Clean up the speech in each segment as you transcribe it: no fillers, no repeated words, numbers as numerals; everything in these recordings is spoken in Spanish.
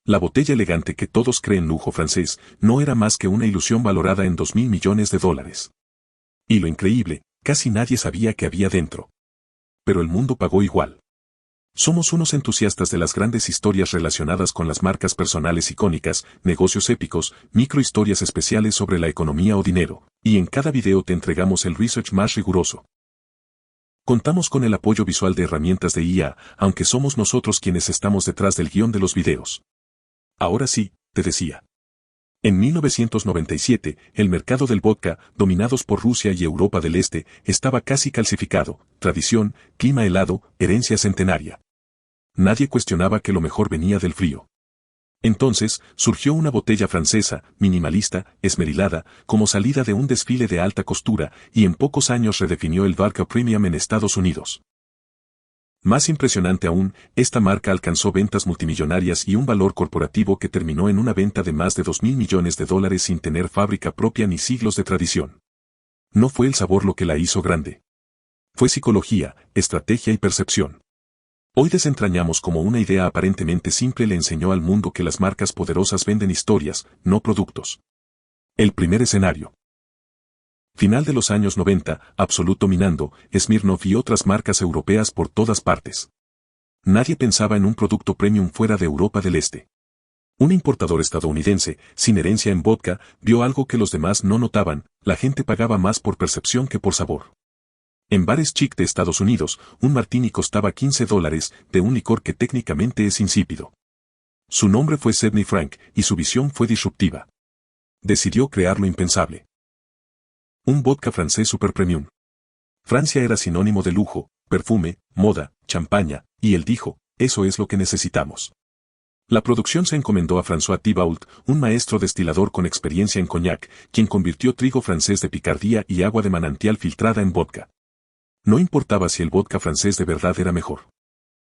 La botella elegante que todos creen lujo francés no era más que una ilusión valorada en 2.000 millones de dólares. Y lo increíble, casi nadie sabía qué había dentro. Pero el mundo pagó igual. Somos unos entusiastas de las grandes historias relacionadas con las marcas personales icónicas, negocios épicos, microhistorias especiales sobre la economía o dinero, y en cada video te entregamos el research más riguroso. Contamos con el apoyo visual de herramientas de IA, aunque somos nosotros quienes estamos detrás del guión de los videos. Ahora sí, te decía. En 1997, el mercado del vodka, dominados por Rusia y Europa del Este, estaba casi calcificado, tradición, clima helado, herencia centenaria. Nadie cuestionaba que lo mejor venía del frío. Entonces, surgió una botella francesa, minimalista, esmerilada, como salida de un desfile de alta costura, y en pocos años redefinió el vodka premium en Estados Unidos. Más impresionante aún, esta marca alcanzó ventas multimillonarias y un valor corporativo que terminó en una venta de más de 2.000 millones de dólares sin tener fábrica propia ni siglos de tradición. No fue el sabor lo que la hizo grande. Fue psicología, estrategia y percepción. Hoy desentrañamos cómo una idea aparentemente simple le enseñó al mundo que las marcas poderosas venden historias, no productos. El primer escenario. Final de los años 90, Absolut dominando, Smirnoff y otras marcas europeas por todas partes. Nadie pensaba en un producto premium fuera de Europa del Este. Un importador estadounidense, sin herencia en vodka, vio algo que los demás no notaban: la gente pagaba más por percepción que por sabor. En bares chic de Estados Unidos, un martini costaba $15 de un licor que técnicamente es insípido. Su nombre fue Sidney Frank, y su visión fue disruptiva. Decidió crear lo impensable. Un vodka francés super premium. Francia era sinónimo de lujo, perfume, moda, champaña, y él dijo: eso es lo que necesitamos. La producción se encomendó a François Thibault, un maestro destilador con experiencia en coñac, quien convirtió trigo francés de picardía y agua de manantial filtrada en vodka. No importaba si el vodka francés de verdad era mejor.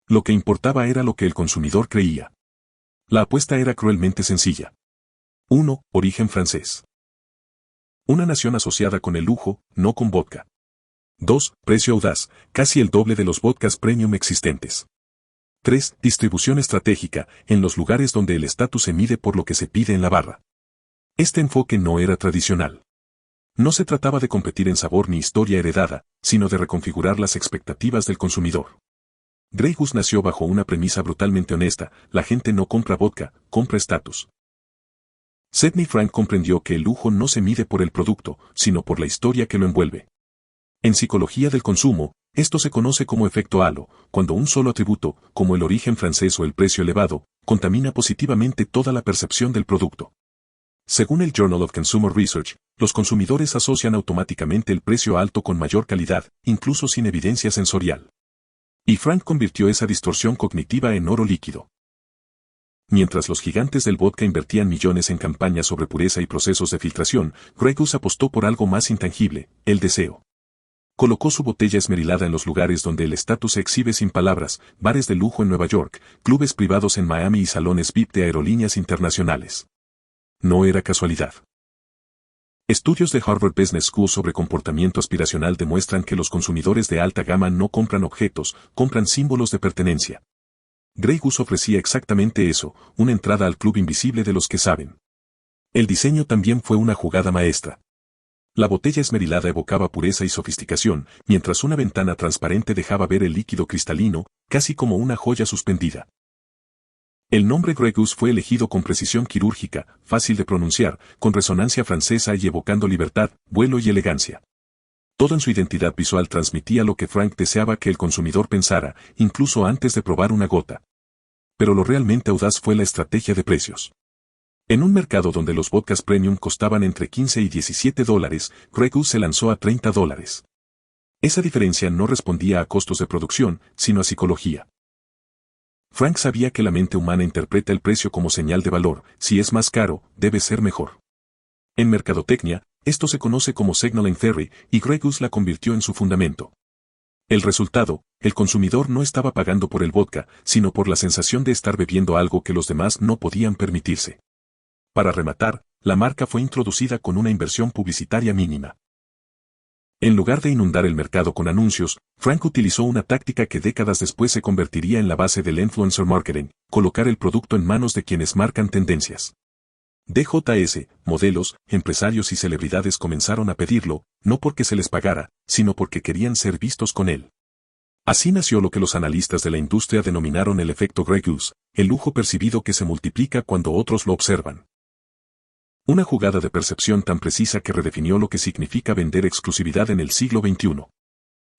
Lo que importaba era lo que el consumidor creía. La apuesta era cruelmente sencilla. 1. Origen francés. Una nación asociada con el lujo, no con vodka. 2. Precio audaz, casi el doble de los vodkas premium existentes. 3. Distribución estratégica, en los lugares donde el estatus se mide por lo que se pide en la barra. Este enfoque no era tradicional. No se trataba de competir en sabor ni historia heredada, sino de reconfigurar las expectativas del consumidor. Grey Goose nació bajo una premisa brutalmente honesta: la gente no compra vodka, compra estatus. Sidney Frank comprendió que el lujo no se mide por el producto, sino por la historia que lo envuelve. En psicología del consumo, esto se conoce como efecto halo, cuando un solo atributo, como el origen francés o el precio elevado, contamina positivamente toda la percepción del producto. Según el Journal of Consumer Research, los consumidores asocian automáticamente el precio alto con mayor calidad, incluso sin evidencia sensorial. Y Frank convirtió esa distorsión cognitiva en oro líquido. Mientras los gigantes del vodka invertían millones en campañas sobre pureza y procesos de filtración, Grey Goose apostó por algo más intangible: el deseo. Colocó su botella esmerilada en los lugares donde el estatus se exhibe sin palabras: bares de lujo en Nueva York, clubes privados en Miami y salones VIP de aerolíneas internacionales. No era casualidad. Estudios de Harvard Business School sobre comportamiento aspiracional demuestran que los consumidores de alta gama no compran objetos, compran símbolos de pertenencia. Grey Goose ofrecía exactamente eso: una entrada al club invisible de los que saben. El diseño también fue una jugada maestra. La botella esmerilada evocaba pureza y sofisticación, mientras una ventana transparente dejaba ver el líquido cristalino, casi como una joya suspendida. El nombre Grey Goose fue elegido con precisión quirúrgica, fácil de pronunciar, con resonancia francesa y evocando libertad, vuelo y elegancia. Todo en su identidad visual transmitía lo que Frank deseaba que el consumidor pensara, incluso antes de probar una gota. Pero lo realmente audaz fue la estrategia de precios. En un mercado donde los vodkas premium costaban entre $15 y $17, Grey Goose se lanzó a $30. Esa diferencia no respondía a costos de producción, sino a psicología. Frank sabía que la mente humana interpreta el precio como señal de valor: si es más caro, debe ser mejor. En mercadotecnia, esto se conoce como signaling theory, y Grey Goose la convirtió en su fundamento. El resultado: el consumidor no estaba pagando por el vodka, sino por la sensación de estar bebiendo algo que los demás no podían permitirse. Para rematar, la marca fue introducida con una inversión publicitaria mínima. En lugar de inundar el mercado con anuncios, Frank utilizó una táctica que décadas después se convertiría en la base del influencer marketing: colocar el producto en manos de quienes marcan tendencias. DJS, modelos, empresarios y celebridades comenzaron a pedirlo, no porque se les pagara, sino porque querían ser vistos con él. Así nació lo que los analistas de la industria denominaron el efecto Grey Goose, el lujo percibido que se multiplica cuando otros lo observan. Una jugada de percepción tan precisa que redefinió lo que significa vender exclusividad en el siglo XXI.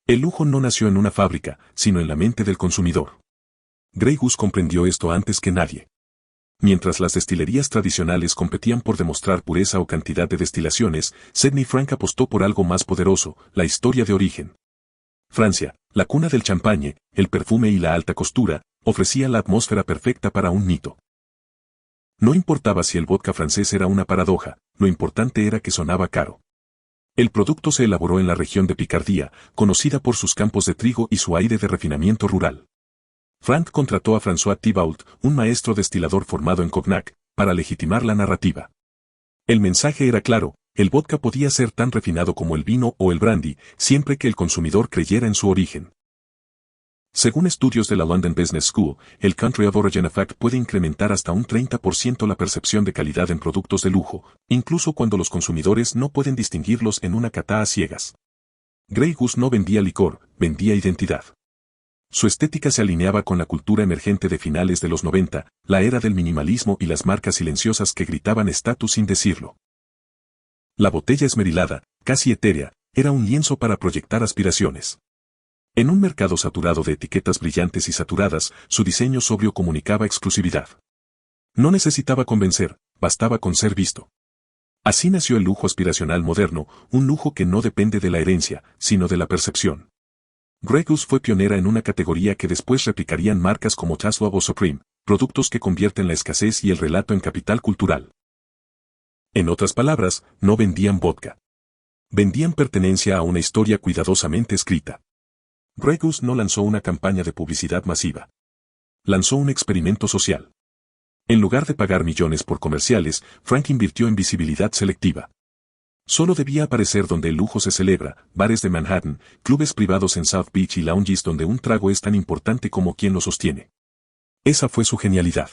El lujo no nació en una fábrica, sino en la mente del consumidor. Grey Goose comprendió esto antes que nadie. Mientras las destilerías tradicionales competían por demostrar pureza o cantidad de destilaciones, Sidney Frank apostó por algo más poderoso: la historia de origen. Francia, la cuna del champagne, el perfume y la alta costura, ofrecía la atmósfera perfecta para un mito. No importaba si el vodka francés era una paradoja, lo importante era que sonaba caro. El producto se elaboró en la región de Picardía, conocida por sus campos de trigo y su aire de refinamiento rural. Frank contrató a François Thibault, un maestro destilador formado en Cognac, para legitimar la narrativa. El mensaje era claro: el vodka podía ser tan refinado como el vino o el brandy, siempre que el consumidor creyera en su origen. Según estudios de la London Business School, el Country of Origin Effect puede incrementar hasta un 30% la percepción de calidad en productos de lujo, incluso cuando los consumidores no pueden distinguirlos en una cata a ciegas. Grey Goose no vendía licor, vendía identidad. Su estética se alineaba con la cultura emergente de finales de los 90, la era del minimalismo y las marcas silenciosas que gritaban estatus sin decirlo. La botella esmerilada, casi etérea, era un lienzo para proyectar aspiraciones. En un mercado saturado de etiquetas brillantes y saturadas, su diseño sobrio comunicaba exclusividad. No necesitaba convencer, bastaba con ser visto. Así nació el lujo aspiracional moderno, un lujo que no depende de la herencia, sino de la percepción. Grey Goose fue pionera en una categoría que después replicarían marcas como Taslow o Supreme, productos que convierten la escasez y el relato en capital cultural. En otras palabras, no vendían vodka. Vendían pertenencia a una historia cuidadosamente escrita. Grey Goose no lanzó una campaña de publicidad masiva. Lanzó un experimento social. En lugar de pagar millones por comerciales, Frank invirtió en visibilidad selectiva. Solo debía aparecer donde el lujo se celebra: bares de Manhattan, clubes privados en South Beach y lounges donde un trago es tan importante como quien lo sostiene. Esa fue su genialidad.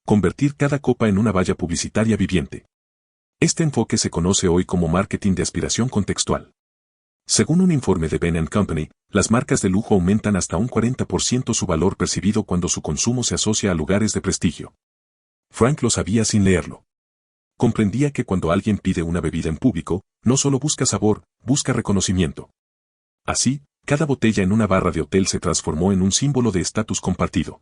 Convertir cada copa en una valla publicitaria viviente. Este enfoque se conoce hoy como marketing de aspiración contextual. Según un informe de Bain & Company, las marcas de lujo aumentan hasta un 40% su valor percibido cuando su consumo se asocia a lugares de prestigio. Frank lo sabía sin leerlo. Comprendía que cuando alguien pide una bebida en público, no solo busca sabor, busca reconocimiento. Así, cada botella en una barra de hotel se transformó en un símbolo de estatus compartido.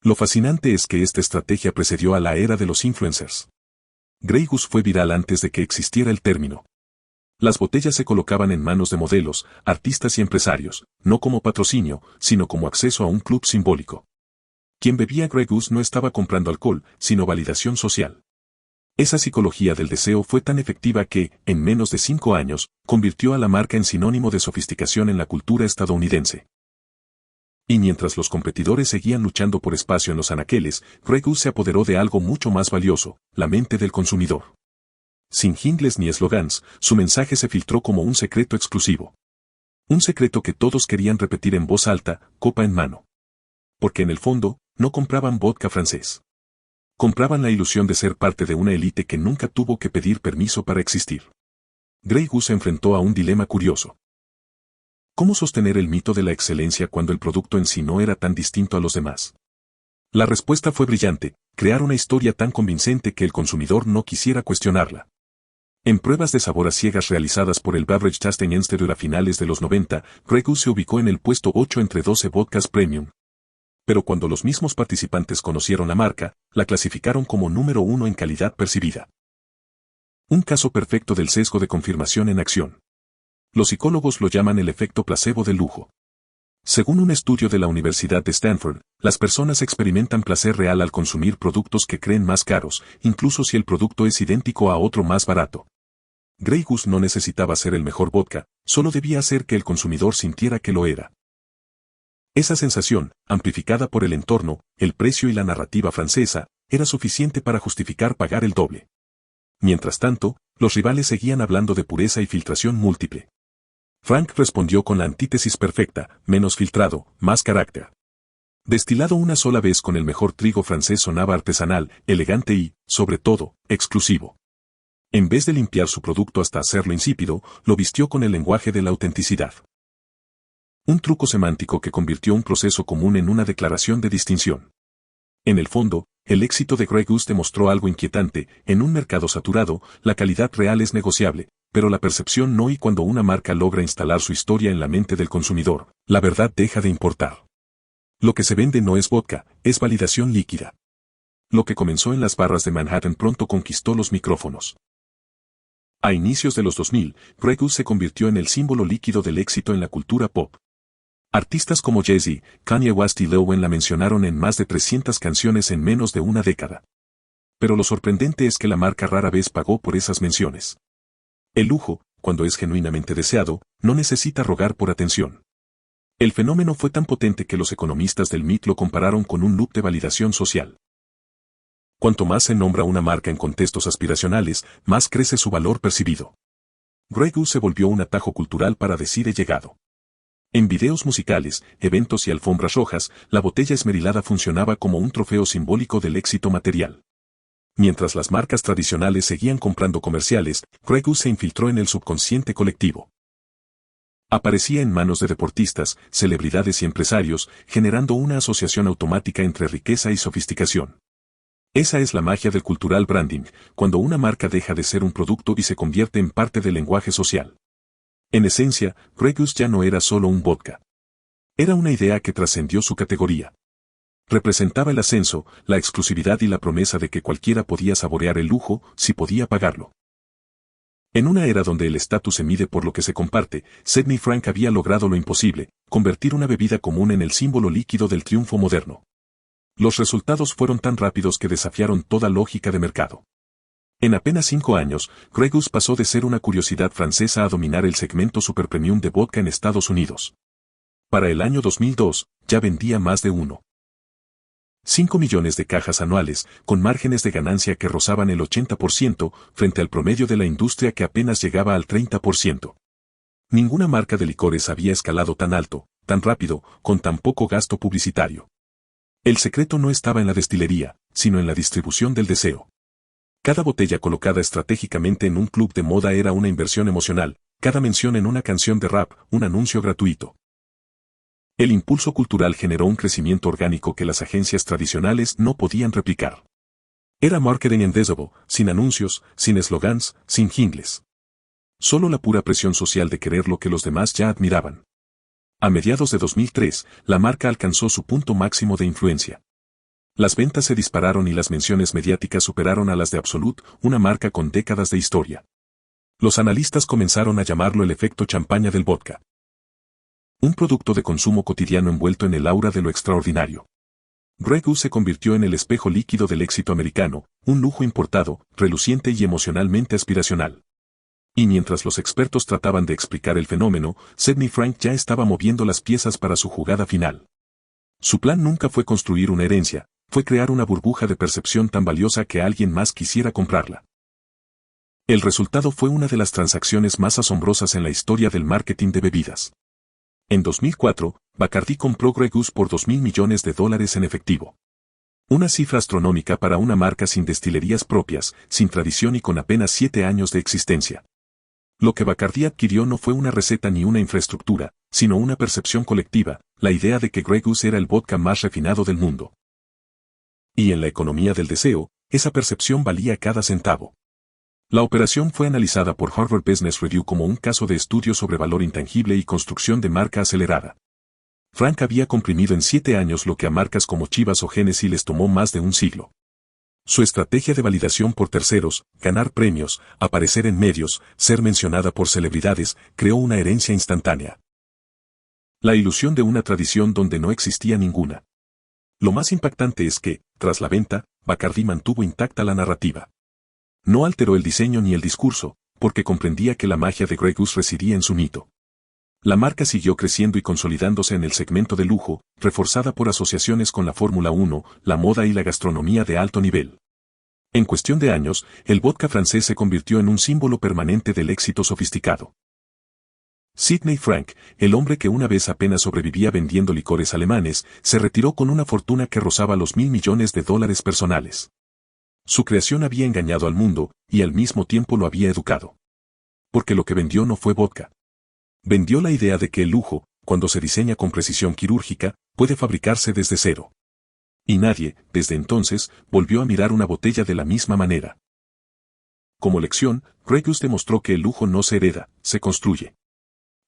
Lo fascinante es que esta estrategia precedió a la era de los influencers. Grey Goose fue viral antes de que existiera el término. Las botellas se colocaban en manos de modelos, artistas y empresarios, no como patrocinio, sino como acceso a un club simbólico. Quien bebía Grey Goose no estaba comprando alcohol, sino validación social. Esa psicología del deseo fue tan efectiva que, en menos de 5 años, convirtió a la marca en sinónimo de sofisticación en la cultura estadounidense. Y mientras los competidores seguían luchando por espacio en los anaqueles, Grey Goose se apoderó de algo mucho más valioso: la mente del consumidor. Sin jingles ni eslogans, su mensaje se filtró como un secreto exclusivo. Un secreto que todos querían repetir en voz alta, copa en mano. Porque en el fondo, no compraban vodka francés. Compraban la ilusión de ser parte de una élite que nunca tuvo que pedir permiso para existir. Grey Goose se enfrentó a un dilema curioso. ¿Cómo sostener el mito de la excelencia cuando el producto en sí no era tan distinto a los demás? La respuesta fue brillante: crear una historia tan convincente que el consumidor no quisiera cuestionarla. En pruebas de sabor a ciegas realizadas por el Beverage Tasting Institute a finales de los 90, Grey Goose se ubicó en el puesto 8 entre 12 vodkas premium. Pero cuando los mismos participantes conocieron la marca, la clasificaron como número 1 en calidad percibida. Un caso perfecto del sesgo de confirmación en acción. Los psicólogos lo llaman el efecto placebo del lujo. Según un estudio de la Universidad de Stanford, las personas experimentan placer real al consumir productos que creen más caros, incluso si el producto es idéntico a otro más barato. Grey Goose no necesitaba ser el mejor vodka, solo debía hacer que el consumidor sintiera que lo era. Esa sensación, amplificada por el entorno, el precio y la narrativa francesa, era suficiente para justificar pagar el doble. Mientras tanto, los rivales seguían hablando de pureza y filtración múltiple. Frank respondió con la antítesis perfecta, menos filtrado, más carácter. Destilado una sola vez con el mejor trigo francés sonaba artesanal, elegante y, sobre todo, exclusivo. En vez de limpiar su producto hasta hacerlo insípido, lo vistió con el lenguaje de la autenticidad. Un truco semántico que convirtió un proceso común en una declaración de distinción. En el fondo, el éxito de Grey Goose demostró algo inquietante: en un mercado saturado, la calidad real es negociable, pero la percepción no, y cuando una marca logra instalar su historia en la mente del consumidor, la verdad deja de importar. Lo que se vende no es vodka, es validación líquida. Lo que comenzó en las barras de Manhattan pronto conquistó los micrófonos. A inicios de los 2000, Grey Goose se convirtió en el símbolo líquido del éxito en la cultura pop. Artistas como Jay-Z, Kanye West y Lil Wayne la mencionaron en más de 300 canciones en menos de una década. Pero lo sorprendente es que la marca rara vez pagó por esas menciones. El lujo, cuando es genuinamente deseado, no necesita rogar por atención. El fenómeno fue tan potente que los economistas del MIT lo compararon con un loop de validación social. Cuanto más se nombra una marca en contextos aspiracionales, más crece su valor percibido. Grey Goose se volvió un atajo cultural para decir he llegado. En videos musicales, eventos y alfombras rojas, la botella esmerilada funcionaba como un trofeo simbólico del éxito material. Mientras las marcas tradicionales seguían comprando comerciales, Grey Goose se infiltró en el subconsciente colectivo. Aparecía en manos de deportistas, celebridades y empresarios, generando una asociación automática entre riqueza y sofisticación. Esa es la magia del cultural branding, cuando una marca deja de ser un producto y se convierte en parte del lenguaje social. En esencia, Grey Goose ya no era solo un vodka. Era una idea que trascendió su categoría. Representaba el ascenso, la exclusividad y la promesa de que cualquiera podía saborear el lujo, si podía pagarlo. En una era donde el estatus se mide por lo que se comparte, Sidney Frank había logrado lo imposible: convertir una bebida común en el símbolo líquido del triunfo moderno. Los resultados fueron tan rápidos que desafiaron toda lógica de mercado. En apenas 5 años, Grey Goose pasó de ser una curiosidad francesa a dominar el segmento super premium de vodka en Estados Unidos. Para el año 2002, ya vendía más de 1,5 millones de cajas anuales, con márgenes de ganancia que rozaban el 80%, frente al promedio de la industria que apenas llegaba al 30%. Ninguna marca de licores había escalado tan alto, tan rápido, con tan poco gasto publicitario. El secreto no estaba en la destilería, sino en la distribución del deseo. Cada botella colocada estratégicamente en un club de moda era una inversión emocional, cada mención en una canción de rap, un anuncio gratuito. El impulso cultural generó un crecimiento orgánico que las agencias tradicionales no podían replicar. Era marketing invisible, sin anuncios, sin eslogans, sin jingles. Solo la pura presión social de querer lo que los demás ya admiraban. A mediados de 2003, la marca alcanzó su punto máximo de influencia. Las ventas se dispararon y las menciones mediáticas superaron a las de Absolut, una marca con décadas de historia. Los analistas comenzaron a llamarlo el efecto champaña del vodka. Un producto de consumo cotidiano envuelto en el aura de lo extraordinario. Grey Goose se convirtió en el espejo líquido del éxito americano, un lujo importado, reluciente y emocionalmente aspiracional. Y mientras los expertos trataban de explicar el fenómeno, Sidney Frank ya estaba moviendo las piezas para su jugada final. Su plan nunca fue construir una herencia, fue crear una burbuja de percepción tan valiosa que alguien más quisiera comprarla. El resultado fue una de las transacciones más asombrosas en la historia del marketing de bebidas. En 2004, Bacardi compró Grey Goose por $2.000 millones en efectivo. Una cifra astronómica para una marca sin destilerías propias, sin tradición y con apenas 7 años de existencia. Lo que Bacardi adquirió no fue una receta ni una infraestructura, sino una percepción colectiva, la idea de que Grey Goose era el vodka más refinado del mundo. Y en la economía del deseo, esa percepción valía cada centavo. La operación fue analizada por Harvard Business Review como un caso de estudio sobre valor intangible y construcción de marca acelerada. Frank había comprimido en 7 años lo que a marcas como Chivas o Genesis les tomó más de un siglo. Su estrategia de validación por terceros, ganar premios, aparecer en medios, ser mencionada por celebridades, creó una herencia instantánea. La ilusión de una tradición donde no existía ninguna. Lo más impactante es que, tras la venta, Bacardi mantuvo intacta la narrativa. No alteró el diseño ni el discurso, porque comprendía que la magia de Grey Goose residía en su mito. La marca siguió creciendo y consolidándose en el segmento de lujo, reforzada por asociaciones con la Fórmula 1, la moda y la gastronomía de alto nivel. En cuestión de años, el vodka francés se convirtió en un símbolo permanente del éxito sofisticado. Sidney Frank, el hombre que una vez apenas sobrevivía vendiendo licores alemanes, se retiró con una fortuna que rozaba los $1.000 millones personales. Su creación había engañado al mundo, y al mismo tiempo lo había educado. Porque lo que vendió no fue vodka. Vendió la idea de que el lujo, cuando se diseña con precisión quirúrgica, puede fabricarse desde cero. Y nadie, desde entonces, volvió a mirar una botella de la misma manera. Como lección, Regus demostró que el lujo no se hereda, se construye.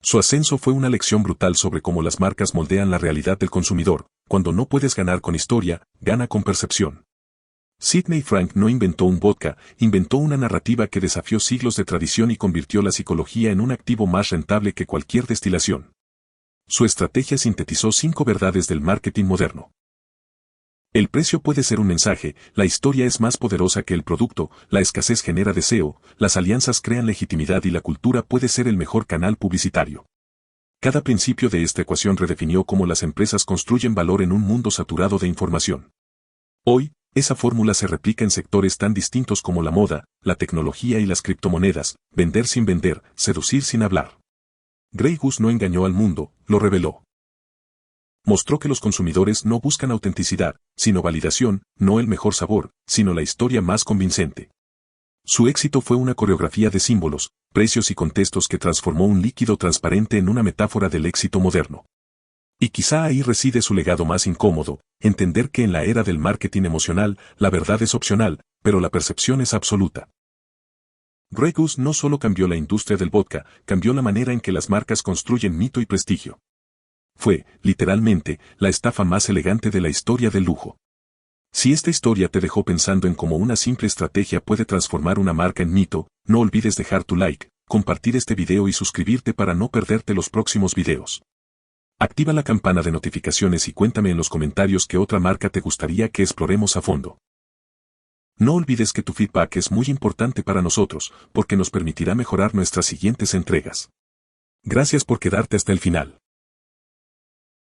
Su ascenso fue una lección brutal sobre cómo las marcas moldean la realidad del consumidor. Cuando no puedes ganar con historia, gana con percepción. Sidney Frank no inventó un vodka, inventó una narrativa que desafió siglos de tradición y convirtió la psicología en un activo más rentable que cualquier destilación. Su estrategia sintetizó 5 verdades del marketing moderno. El precio puede ser un mensaje, la historia es más poderosa que el producto, la escasez genera deseo, las alianzas crean legitimidad y la cultura puede ser el mejor canal publicitario. Cada principio de esta ecuación redefinió cómo las empresas construyen valor en un mundo saturado de información. Hoy, esa fórmula se replica en sectores tan distintos como la moda, la tecnología y las criptomonedas, vender sin vender, seducir sin hablar. Grey Goose no engañó al mundo, lo reveló. Mostró que los consumidores no buscan autenticidad, sino validación, no el mejor sabor, sino la historia más convincente. Su éxito fue una coreografía de símbolos, precios y contextos que transformó un líquido transparente en una metáfora del éxito moderno. Y quizá ahí reside su legado más incómodo, entender que en la era del marketing emocional, la verdad es opcional, pero la percepción es absoluta. Grey Goose no solo cambió la industria del vodka, cambió la manera en que las marcas construyen mito y prestigio. Fue, literalmente, la estafa más elegante de la historia del lujo. Si esta historia te dejó pensando en cómo una simple estrategia puede transformar una marca en mito, no olvides dejar tu like, compartir este video y suscribirte para no perderte los próximos videos. Activa la campana de notificaciones y cuéntame en los comentarios qué otra marca te gustaría que exploremos a fondo. No olvides que tu feedback es muy importante para nosotros, porque nos permitirá mejorar nuestras siguientes entregas. Gracias por quedarte hasta el final.